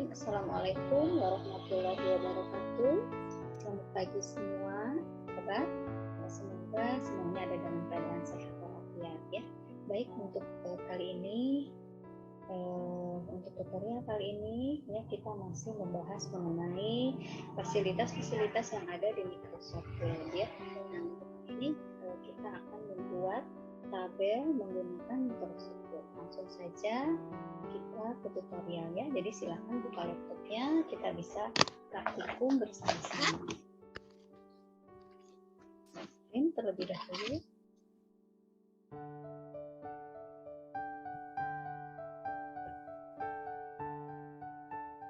Bismillahirrahmanirrahim. Assalamualaikum warahmatullahi wabarakatuh. Selamat pagi semua, kabar? Semoga semuanya ada dalam keadaan sehat walafiat ya. Baik, untuk kali ini, untuk tutorial kali ini ya kita masih membahas mengenai fasilitas-fasilitas yang ada di Microsoft Word ya. Nah, untuk ini kita akan membuat tabel menggunakan Microsoft Word. Langsung saja kita ke tutorial ya. Jadi silahkan buka laptopnya, kita bisa praktikum bersama-sama. Screen terlebih dahulu.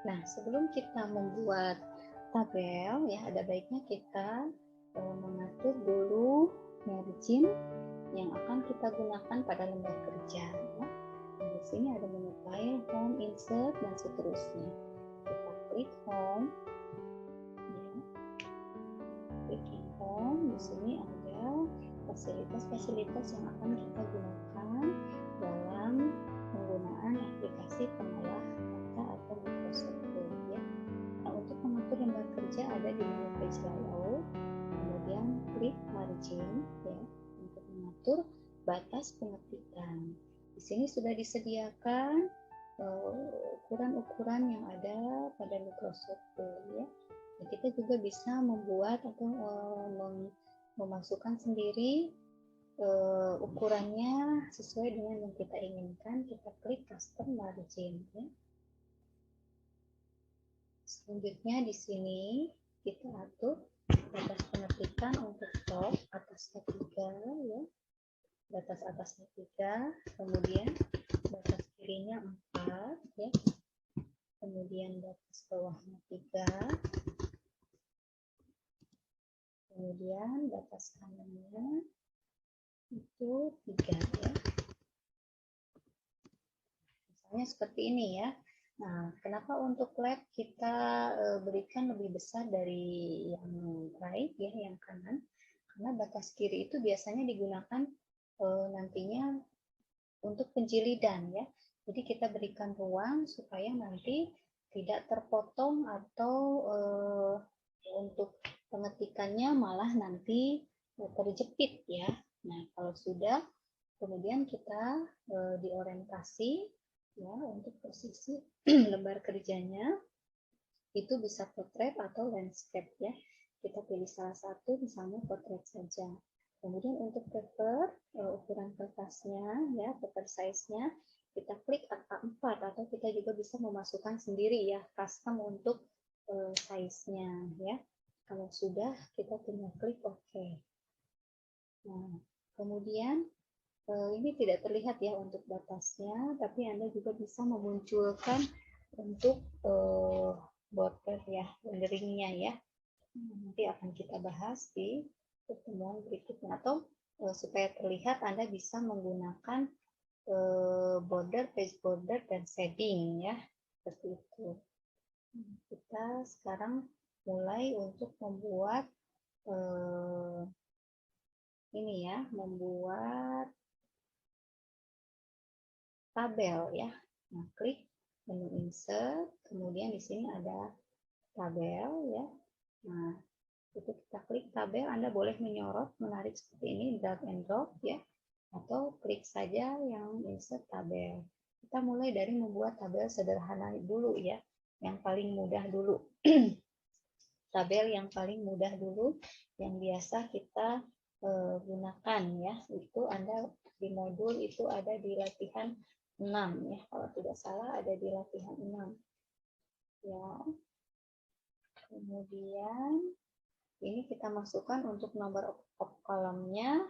Nah, sebelum kita membuat tabel ya, ada baiknya kita mengatur dulu margin yang akan kita gunakan pada lembar kerja ya. Nah, di sini ada menu file, home, insert, dan seterusnya. Kita klik home ya. Klik home, di sini ada fasilitas-fasilitas yang akan kita gunakan dalam penggunaan aplikasi pengolah data atau Microsoft Word ya. Nah, untuk mengatur lembar kerja ada di menu page layout, kemudian klik margin ya untuk mengatur batas pengetikan. Di sini sudah disediakan ukuran-ukuran yang ada pada Microsoft Word ya. Nah, kita juga bisa membuat atau memasukkan sendiri ukurannya sesuai dengan yang kita inginkan. Kita klik custom margin ya. Selanjutnya di sini kita atur batas pengetikan untuk top atas F3 ya. Batas atasnya 3, kemudian batas kirinya 4 ya. Kemudian batas bawahnya 3. Kemudian batas kanannya itu 3 ya. Misalnya seperti ini ya. Nah, kenapa untuk lab kita berikan lebih besar dari yang right ya, yang kanan? Karena batas kiri itu biasanya digunakan nantinya untuk penjilidan ya. Jadi kita berikan ruang supaya nanti tidak terpotong atau untuk pengetikannya malah nanti terjepit ya. Nah, kalau sudah kemudian kita diorientasi ya untuk posisi lembar kerjanya itu bisa portrait atau landscape ya. Kita pilih salah satu, misalnya portrait saja. Kemudian untuk paper, ukuran kertasnya ya, paper size-nya kita klik angka 4 atau kita juga bisa memasukkan sendiri ya, custom untuk size-nya ya. Kalau sudah kita tinggal klik OK. Nah, kemudian ini tidak terlihat ya untuk batasnya, tapi Anda juga bisa memunculkan untuk border ya, renderingnya ya. Nanti akan kita bahas di pertemuan berikutnya, atau supaya terlihat Anda bisa menggunakan border, page border, dan shading ya, seperti itu. Kita sekarang mulai untuk membuat ini ya, membuat tabel ya. Nah, klik menu insert, kemudian di sini ada tabel ya. Nah, itu kita klik tabel, Anda boleh menyorot, menarik seperti ini, drag and drop ya, atau klik saja yang insert tabel. Kita mulai dari membuat tabel sederhana dulu ya, yang paling mudah dulu. Tabel yang paling mudah dulu, yang biasa kita gunakan ya, itu Anda di modul itu ada di latihan 6 ya, kalau tidak salah ada di latihan 6 ya. Kemudian ini kita masukkan untuk nomor kolomnya,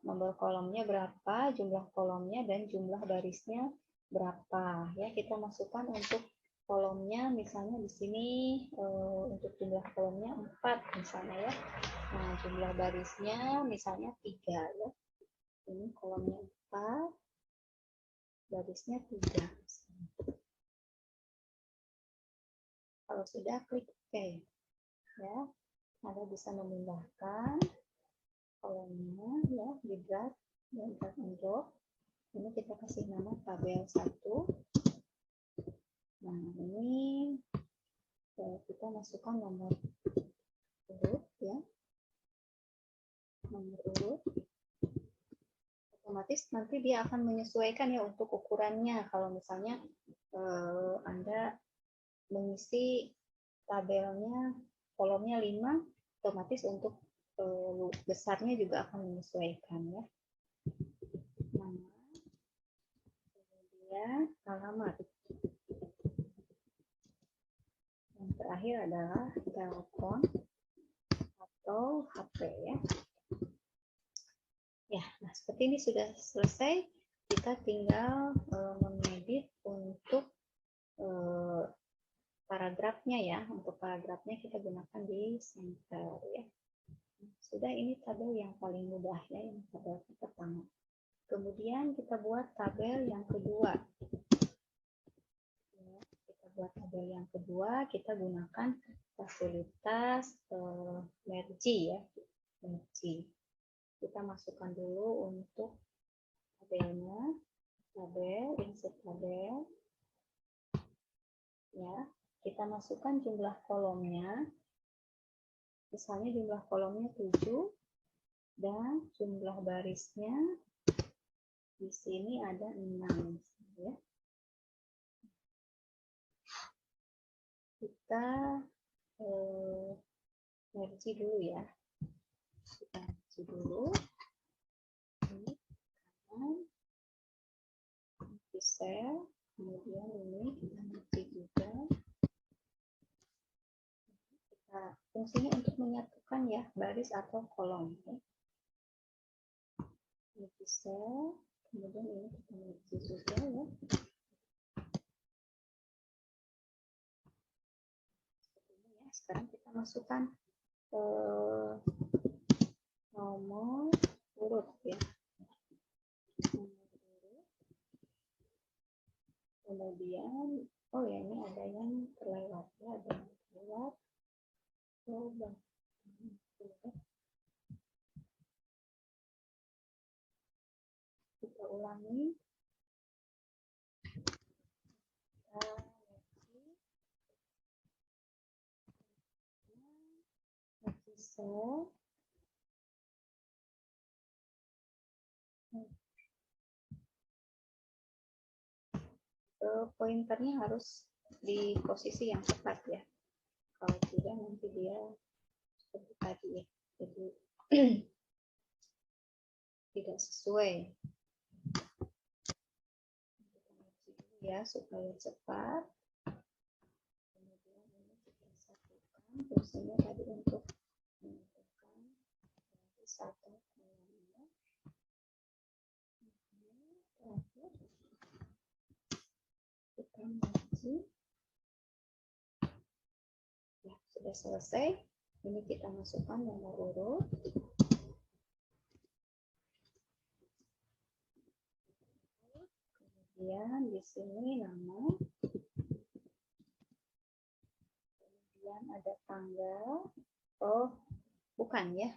nomor kolomnya berapa, jumlah kolomnya, dan jumlah barisnya berapa ya. Kita masukkan untuk kolomnya, misalnya di sini untuk jumlah kolomnya 4 misalnya ya. Nah, jumlah barisnya misalnya 3 ya. Ini kolomnya 4, barisnya 3. Kalau sudah, klik OK ya. Anda bisa memindahkan kolomnya ya, di drag dan drag and drop. Ini kita kasih nama tabel 1. Nah, ini kita masukkan nomor urut ya. Nomor urut. Otomatis nanti dia akan menyesuaikan ya untuk ukurannya. Kalau misalnya Anda mengisi tabelnya kolomnya 5, otomatis untuk besarnya juga akan menyesuaikan ya. Nama, kemudian alamat. Yang terakhir adalah telepon atau HP ya. Ya, nah seperti ini sudah selesai. Kita tinggal mengedit untuk paragrafnya ya. Untuk paragrafnya kita gunakan di center ya. Sudah, ini tabel yang paling mudah ya, yang tabel pertama. Kemudian kita buat tabel yang kedua. Ya, kita buat tabel yang kedua, kita gunakan fasilitas merge ya, merge. Kita masukkan dulu untuk tabelnya, tabel, insert tabel. Ya, kita masukkan jumlah kolomnya. Misalnya jumlah kolomnya 7 dan jumlah barisnya di sini ada 6 ya. Kita merge dulu ya. Kita merge dulu. Ini kanan, di cell, kemudian ini kita merge juga. Fungsinya untuk menyatukan ya baris atau kolom ya. Ini cell, kemudian ini kita merge juga ya. Sekarang kita masukkan nomor urut ya. Nomor urut. Kemudian oh ya, ini ada yang terlewat ya, ada yang terlewat. Coba kita ulangi. So, pointernya harus di posisi yang tepat ya. Kalau tidak nanti dia seperti tadi ya, jadi tidak sesuai. Ya, supaya cepat. Kemudian ini kita satukan, fungsinya tadi untuk menentukan dari satu kolomnya. Terakhir kita merge. Ya, sudah selesai. Ini kita masukkan nomor urut. Kemudian di sini nama. Kemudian ada tanggal. Oh, bukan ya.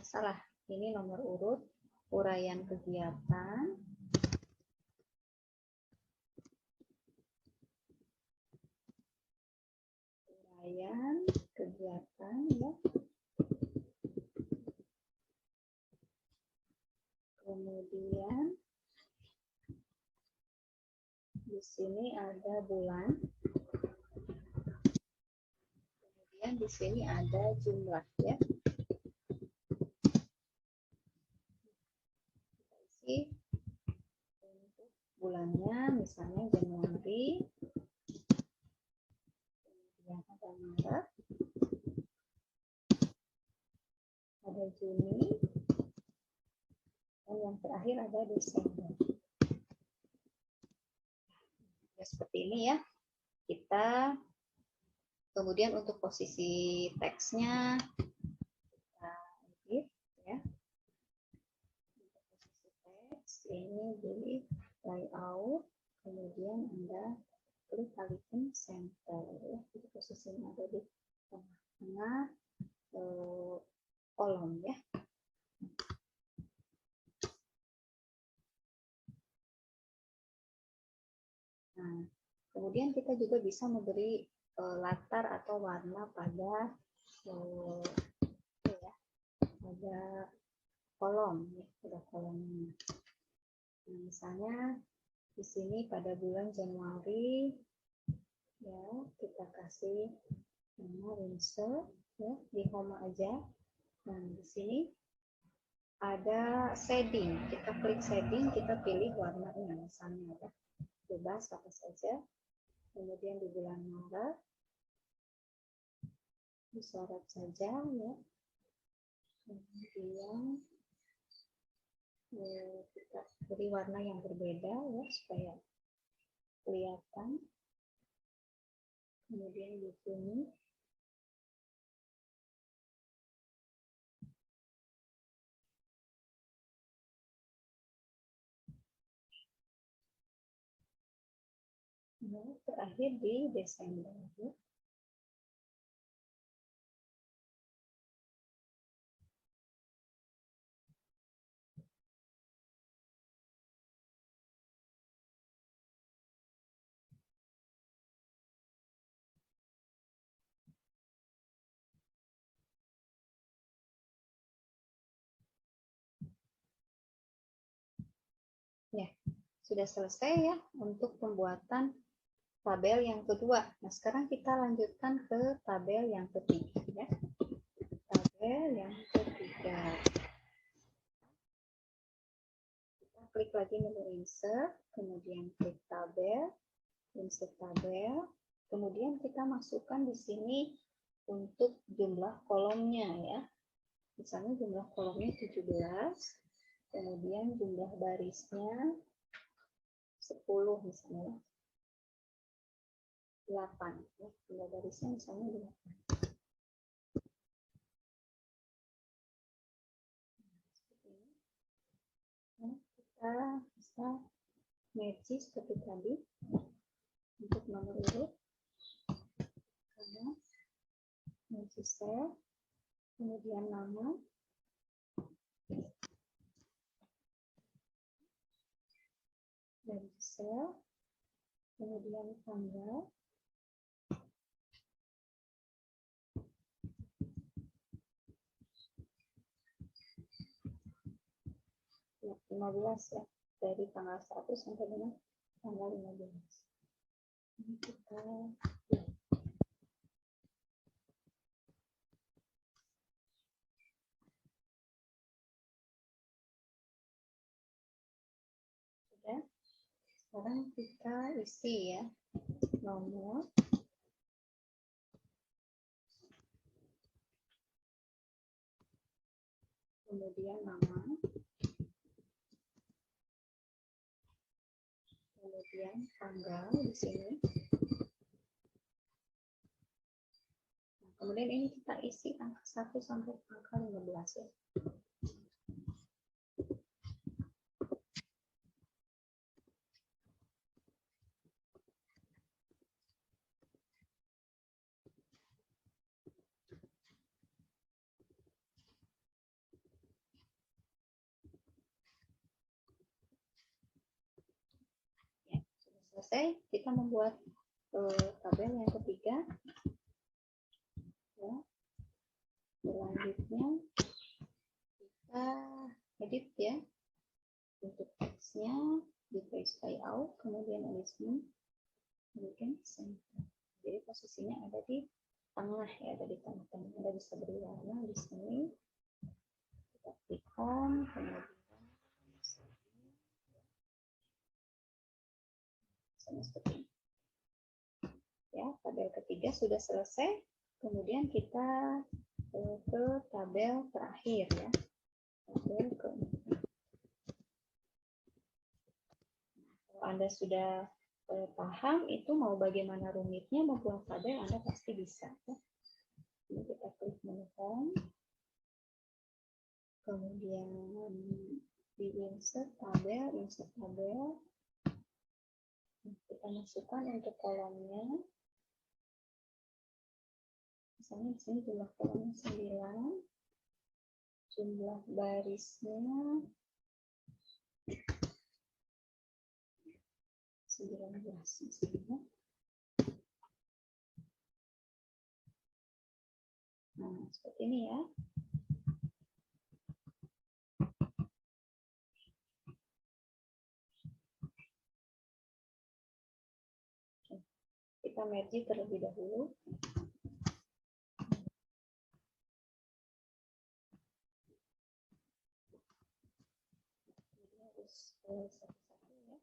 Salah. Ini nomor urut. Uraian kegiatan. Uraian kegiatan ya. Kemudian di sini ada bulan. Kemudian di sini ada jumlah ya. Kita isi untuk bulannya, misalnya Januari. Kemudian ada Maret. Ada Juni. Dan yang terakhir ada Desember. Ya, seperti ini ya. Kita kemudian untuk posisi teksnya kita edit ya. Untuk posisi teks ini di layout, kemudian Anda klik alihin center ya. Jadi posisinya ada di tengah-tengah kolom ya. Nah, kemudian kita juga bisa memberi latar atau warna pada pada kolom, ya, pada kolomnya. Nah, misalnya di sini pada bulan Januari, ya kita kasih nama Windsor, ya di home aja. Nah di sini ada shading, kita klik shading, kita pilih warnanya, misalnya ya bebas apa saja. Kemudian di bulan Maret disorot saja, ya. Kemudian kita beri warna yang berbeda, ya supaya kelihatan. Kemudian di sini terakhir di Desember, ya. Ya, sudah selesai ya untuk pembuatan tabel yang kedua. Nah, sekarang kita lanjutkan ke tabel yang ketiga ya. Tabel yang ketiga. Kita klik lagi menu insert, kemudian klik tabel, insert tabel, kemudian kita masukkan di sini untuk jumlah kolomnya ya. Misalnya jumlah kolomnya 17, kemudian jumlah barisnya 10 misalnya. 8 ya, jumlah barisnya misalnya 8. Nah, kita bisa match seperti tadi untuk nomor urut, karena match cell, kemudian nama, dan cell, kemudian tanggal, ya, 15 ya, dari tanggal 1 sampai dengan tanggal 15. Ini kita ya. Sudah. Sekarang kita isi ya nomor, kemudian nama, kemudian tanggal di sini. Nah, kemudian ini kita isi angka 1 sampai angka 15 ya. Selesai, kita membuat tabel yang ketiga ya. Selanjutnya kita edit ya, untuk teksnya di page layout, kemudian alignment, kemudian center. Jadi posisinya ada di tengah ya, ada di tengah-tengah. Anda bisa beri warna di sini, kita klik home, kemudian seperti ini. Ya, tabel ketiga sudah selesai. Kemudian kita ke tabel terakhir ya. Tabel keempat. Kalau Anda sudah paham itu mau bagaimana rumitnya membuat tabel, Anda pasti bisa. Ya. Ini kita klik menu home. Kemudian di insert tabel, kita masukkan untuk kolomnya. Misalnya di sini jumlah kolomnya 9, jumlah barisnya 19 misalnya. seperti ini ya. Kita merge terlebih dahulu. Harus satu-satu ya.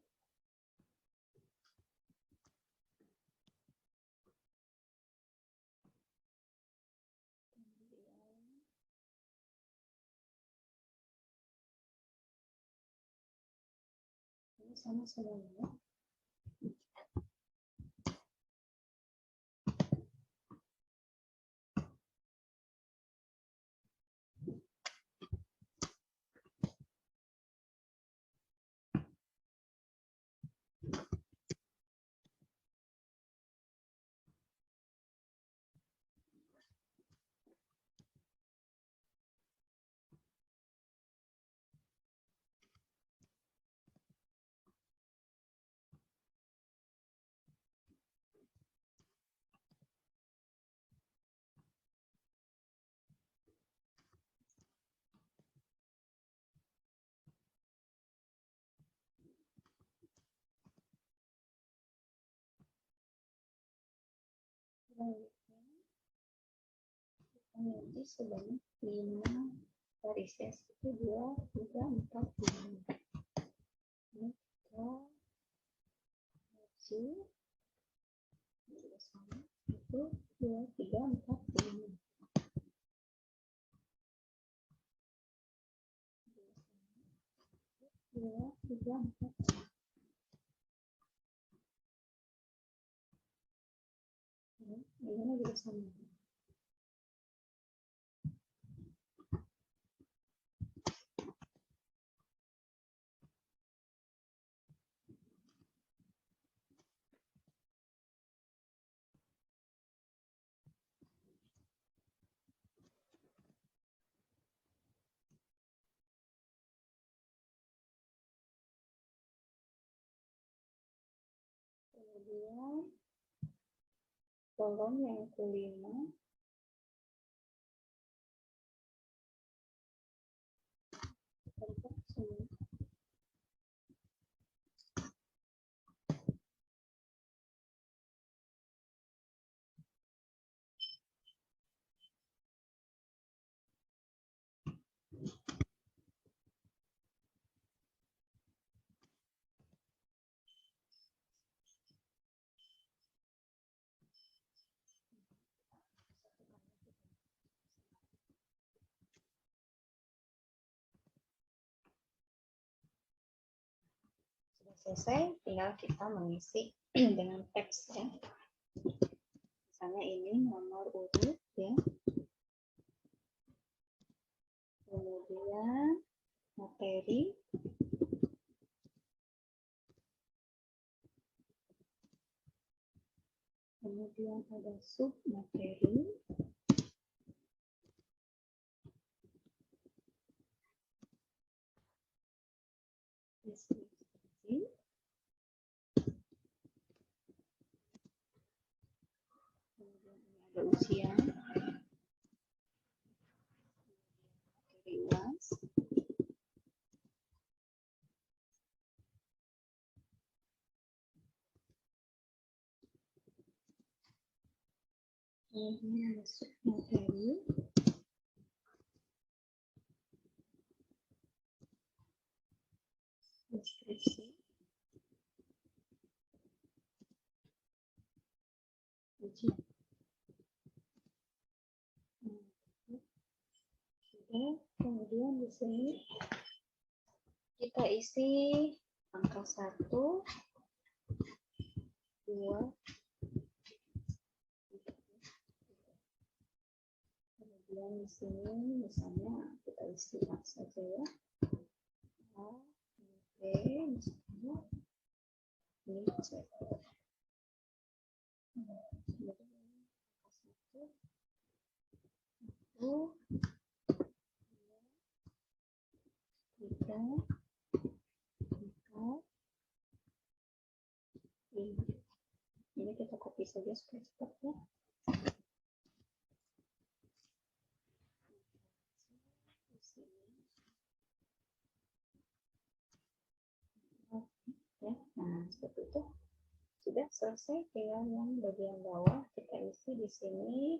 Ini sama semuanya. Merge sebanyak 5 baris ya, 1, 2, 3, 4, 5. Ini kita merge juga sama, 1, 2, 3, 4, 5. 2, 3, 4, 5. Ini juga sama. Kemudian kolom yang kelima bentuk semua. Sudah selesai, tinggal kita mengisi dengan teks ya. Misalnya ini nomor urut ya. Kemudian materi. Kemudian ada sub materi. Deskripsi. Kemudian ini ada usia. Materi UAS. Ini ada sub materi. Deskripsi. Ujian. Kemudian di sini kita isi angka 1, 2, 3. Kemudian di sini misalnya kita isi A saja ya. A, B, misalnya ini C. Kemudian angka 1, 3, 4, 5. Ini kita copy saja supaya cepat ya. Nah, seperti itu. Sudah selesai, tinggal yang bagian bawah kita isi di sini.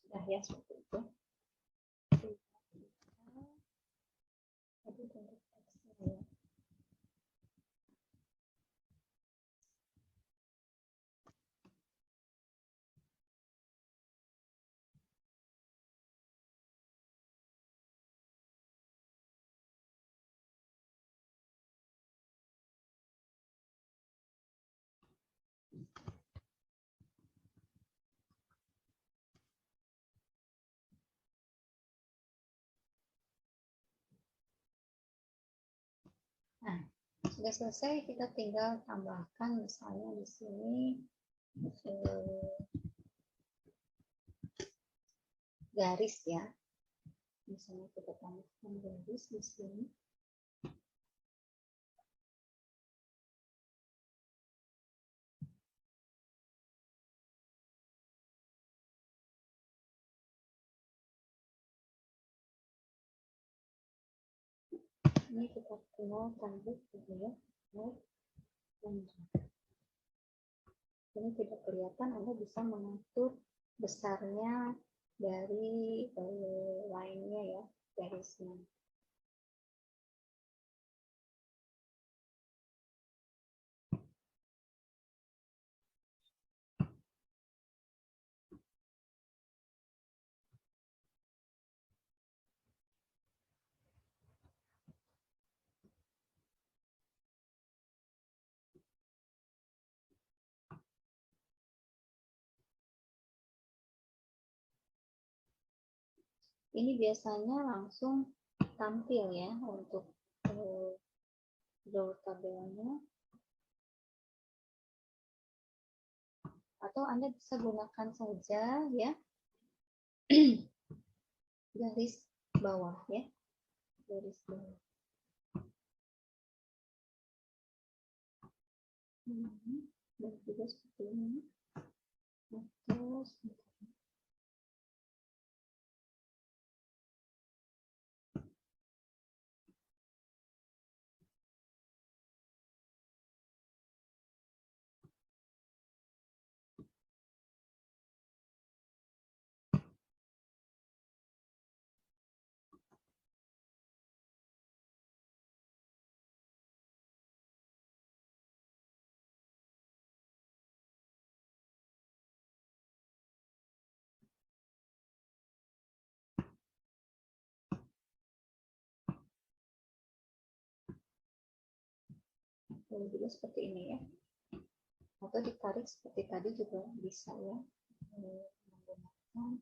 Sudah ya, seperti itu. Tadi untuk teksnya ya. Nah, sudah selesai, kita tinggal tambahkan misalnya di sini garis ya. Misalnya kita tambahkan garis di sini. Ini kita tinggal tarik gitu ya. Ini tidak kelihatan, Anda bisa mengatur besarnya dari line-nya ya, garisnya. Ini biasanya langsung tampil ya untuk draw tabelnya. Atau Anda bisa gunakan saja ya garis bawah ya, garis bawah. Dan juga seperti ini. Terus juga seperti ini ya, atau ditarik seperti tadi juga bisa ya, menggunakan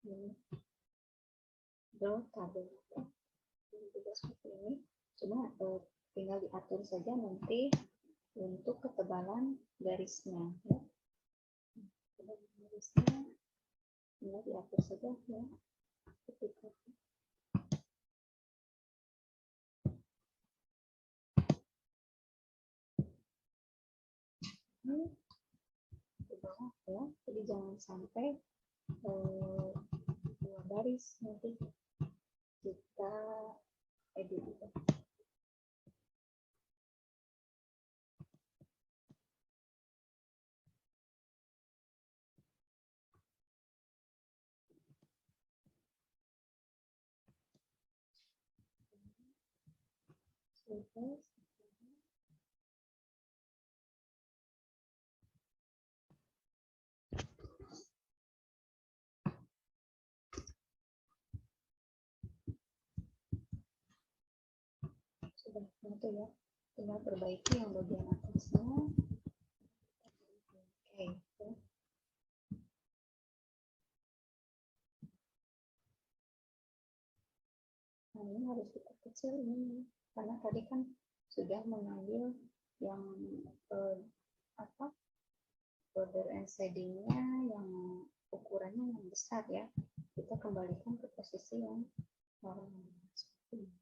ini draw tabel juga seperti ini. Cuma tinggal diatur saja nanti untuk ketebalan garisnya ya. Ketebalan garisnya tinggal diatur saja ya, ketika ini ke bawah ya, jadi jangan sampai dua baris nanti kita edit ya. Sudah. Sudah itu ya, tinggal perbaiki yang bagian atasnya. Oke ya. Nah, ini harus diperkecil ini, karena tadi kan sudah mengambil yang apa, border and shading-nya yang ukurannya yang besar ya. Kita kembalikan ke posisi yang normal. Seperti ini.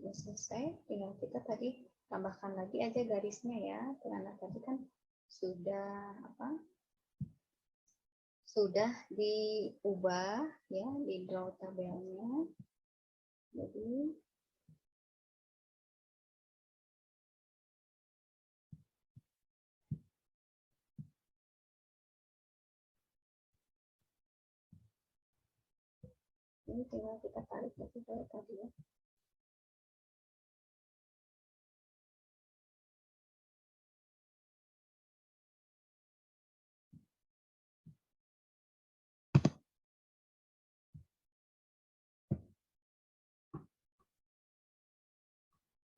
Sudah selesai, tinggal kita tadi tambahkan lagi aja garisnya ya, karena tadi kan sudah apa, sudah diubah ya, di draw tabelnya. Jadi ini tinggal kita tarik lagi kayak tadi ya.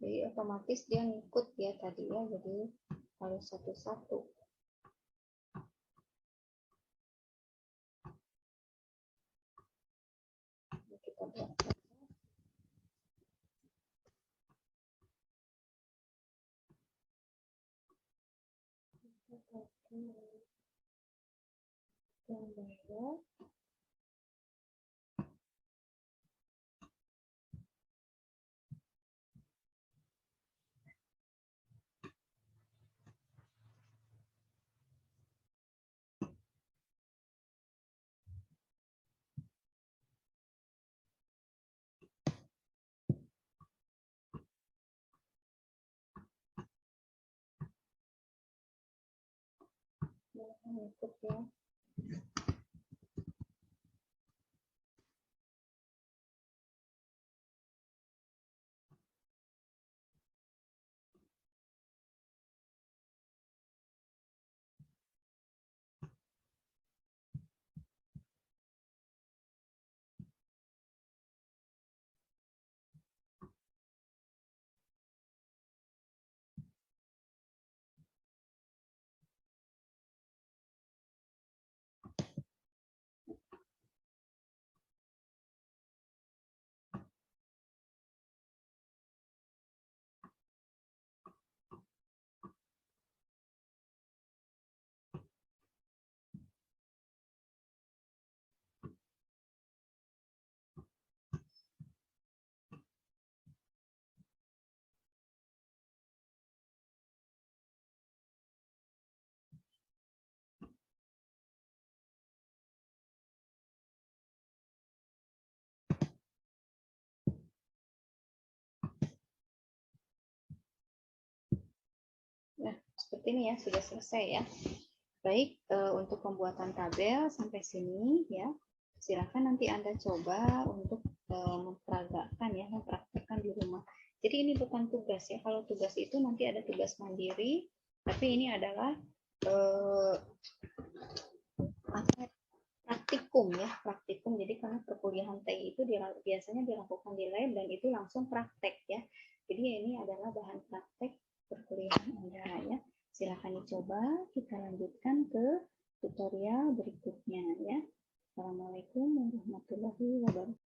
Jadi otomatis dia ngikut ya tadi ya, jadi harus satu-satu. Kita buat gambar. Ngikut ya. Nah, seperti ini ya, sudah selesai ya. Baik, untuk pembuatan tabel sampai sini ya. Silakan nanti Anda coba untuk memperagakan ya, mempraktekkan di rumah. Jadi ini bukan tugas ya. Kalau tugas itu nanti ada tugas mandiri, tapi ini adalah praktikum ya, praktikum. Jadi karena perkuliahan TI itu biasanya dilakukan di lab dan itu langsung praktek ya. Jadi ini adalah bahan praktek perkuliahan Anda ya. Silakan dicoba. Kita lanjutkan ke tutorial berikutnya ya. Assalamualaikum warahmatullahi wabarakatuh.